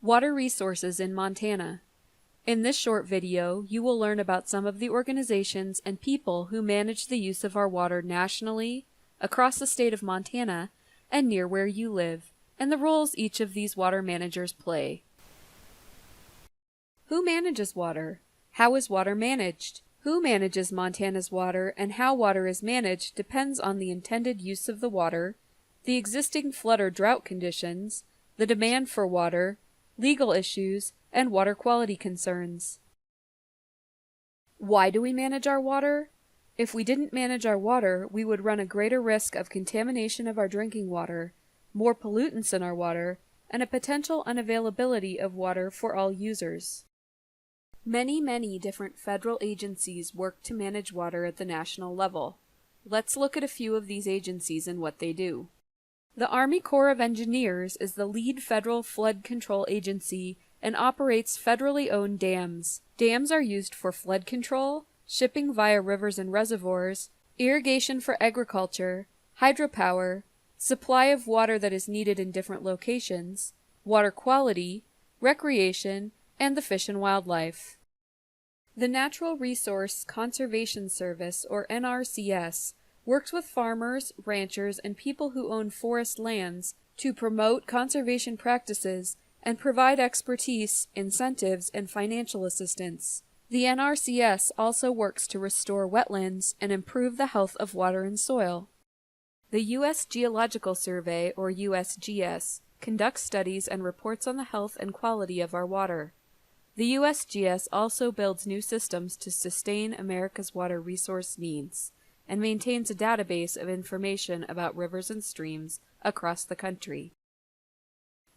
Water resources in Montana. In this short video, you will learn about some of the organizations and people who manage the use of our water nationally, across the state of Montana, and near where you live, and the roles each of these water managers play. Who manages water? How is water managed? Who manages Montana's water and how water is managed depends on the intended use of the water, the existing flood or drought conditions, the demand for water, legal issues, and water quality concerns. Why do we manage our water? If we didn't manage our water, we would run a greater risk of contamination of our drinking water, more pollutants in our water, and a potential unavailability of water for all users. Many different federal agencies work to manage water at the national level. Let's look at a few of these agencies and what they do. The Army Corps of Engineers is the lead federal flood control agency and operates federally owned dams. Dams are used for flood control, shipping via rivers and reservoirs, irrigation for agriculture, hydropower, supply of water that is needed in different locations, water quality, recreation, and the fish and wildlife. The Natural Resource Conservation Service, or NRCS, works with farmers, ranchers, and people who own forest lands to promote conservation practices and provide expertise, incentives, and financial assistance. The NRCS also works to restore wetlands and improve the health of water and soil. The U.S. Geological Survey, or USGS, conducts studies and reports on the health and quality of our water. The USGS also builds new systems to sustain America's water resource needs and maintains a database of information about rivers and streams across the country.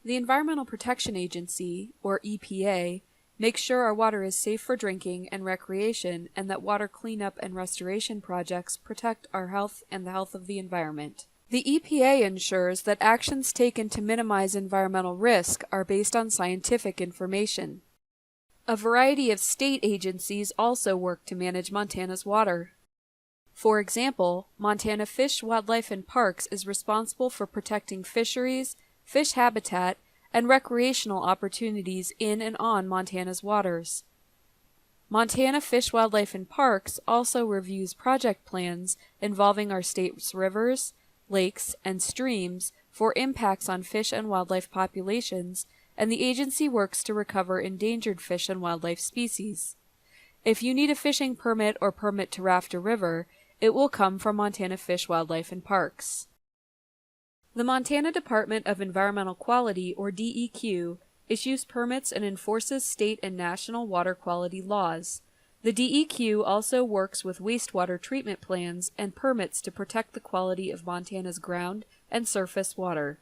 The Environmental Protection Agency, or EPA, makes sure our water is safe for drinking and recreation and that water cleanup and restoration projects protect our health and the health of the environment. The EPA ensures that actions taken to minimize environmental risk are based on scientific information. A variety of state agencies also work to manage Montana's water. For example, Montana Fish, Wildlife, and Parks is responsible for protecting fisheries, fish habitat, and recreational opportunities in and on Montana's waters. Montana Fish, Wildlife, and Parks also reviews project plans involving our state's rivers, lakes, and streams for impacts on fish and wildlife populations, and the agency works to recover endangered fish and wildlife species. If you need a fishing permit or permit to raft a river, it will come from Montana Fish, Wildlife, and Parks. The Montana Department of Environmental Quality, or DEQ, issues permits and enforces state and national water quality laws. The DEQ also works with wastewater treatment plans and permits to protect the quality of Montana's ground and surface water.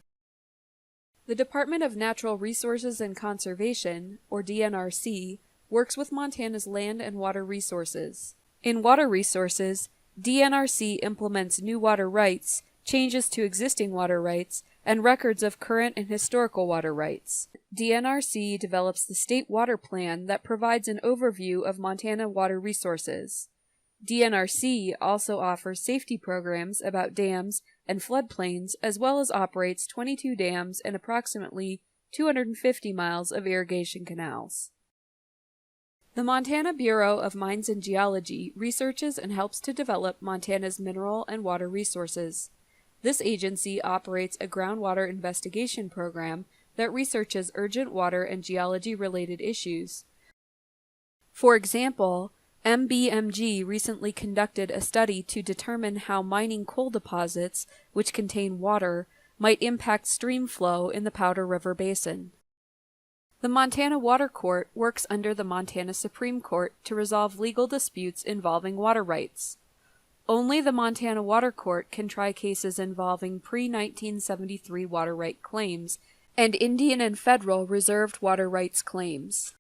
The Department of Natural Resources and Conservation, or DNRC, works with Montana's land and water resources. In water resources, DNRC implements new water rights, changes to existing water rights, and records of current and historical water rights. DNRC develops the State Water Plan that provides an overview of Montana water resources. DNRC also offers safety programs about dams and floodplains, as well as operates 22 dams and approximately 250 miles of irrigation canals. The Montana Bureau of Mines and Geology researches and helps to develop Montana's mineral and water resources. This agency operates a groundwater investigation program that researches urgent water and geology-related issues. For example, MBMG recently conducted a study to determine how mining coal deposits, which contain water, might impact stream flow in the Powder River Basin. The Montana Water Court works under the Montana Supreme Court to resolve legal disputes involving water rights. Only the Montana Water Court can try cases involving pre-1973 water right claims and Indian and federal reserved water rights claims.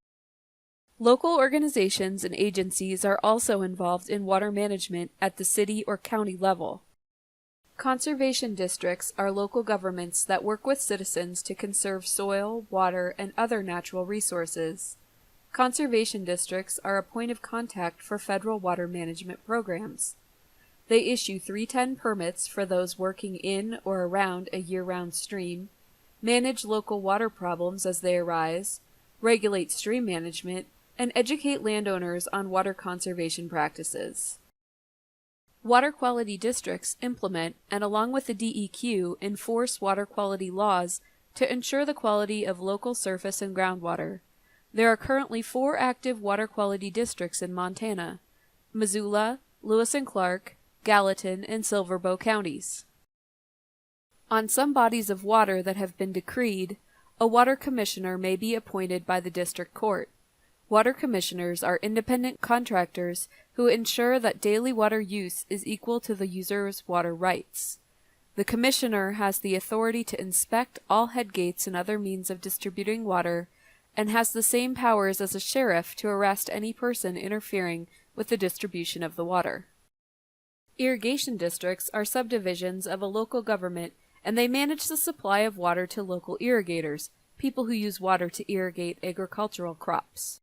Local organizations and agencies are also involved in water management at the city or county level. Conservation districts are local governments that work with citizens to conserve soil, water, and other natural resources. Conservation districts are a point of contact for federal water management programs. They issue 310 permits for those working in or around a year-round stream, manage local water problems as they arise, regulate stream management, and educate landowners on water conservation practices. Water quality districts implement and, along with the DEQ, enforce water quality laws to ensure the quality of local surface and groundwater. There are currently 4 active water quality districts in Montana: Missoula, Lewis and Clark, Gallatin, and Silver Bow counties. On some bodies of water that have been decreed, a water commissioner may be appointed by the district court. Water commissioners are independent contractors who ensure that daily water use is equal to the user's water rights. The commissioner has the authority to inspect all headgates and other means of distributing water, and has the same powers as a sheriff to arrest any person interfering with the distribution of the water. Irrigation districts are subdivisions of a local government, and they manage the supply of water to local irrigators, people who use water to irrigate agricultural crops.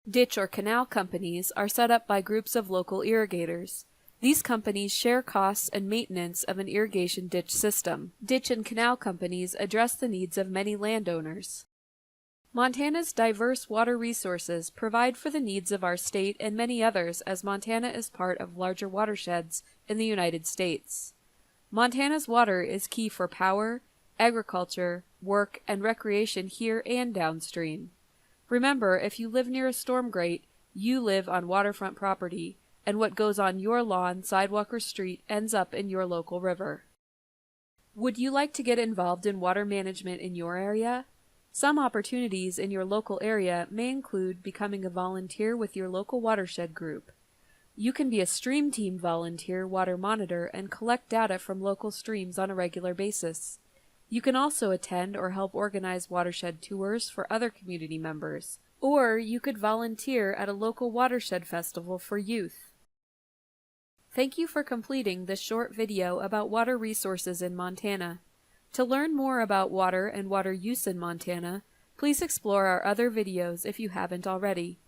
Ditch or canal companies are set up by groups of local irrigators. These companies share costs and maintenance of an irrigation ditch system. Ditch and canal companies address the needs of many landowners. Montana's diverse water resources provide for the needs of our state and many others, as Montana is part of larger watersheds in the United States. Montana's water is key for power, agriculture, work, and recreation here and downstream. Remember, if you live near a storm grate, you live on waterfront property, and what goes on your lawn, sidewalk, or street ends up in your local river. Would you like to get involved in water management in your area? Some opportunities in your local area may include becoming a volunteer with your local watershed group. You can be a stream team volunteer water monitor and collect data from local streams on a regular basis. You can also attend or help organize watershed tours for other community members, or you could volunteer at a local watershed festival for youth. Thank you for completing this short video about water resources in Montana. To learn more about water and water use in Montana, please explore our other videos if you haven't already.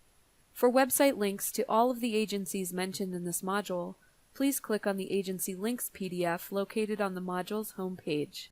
For website links to all of the agencies mentioned in this module, please click on the Agency Links PDF located on the module's homepage.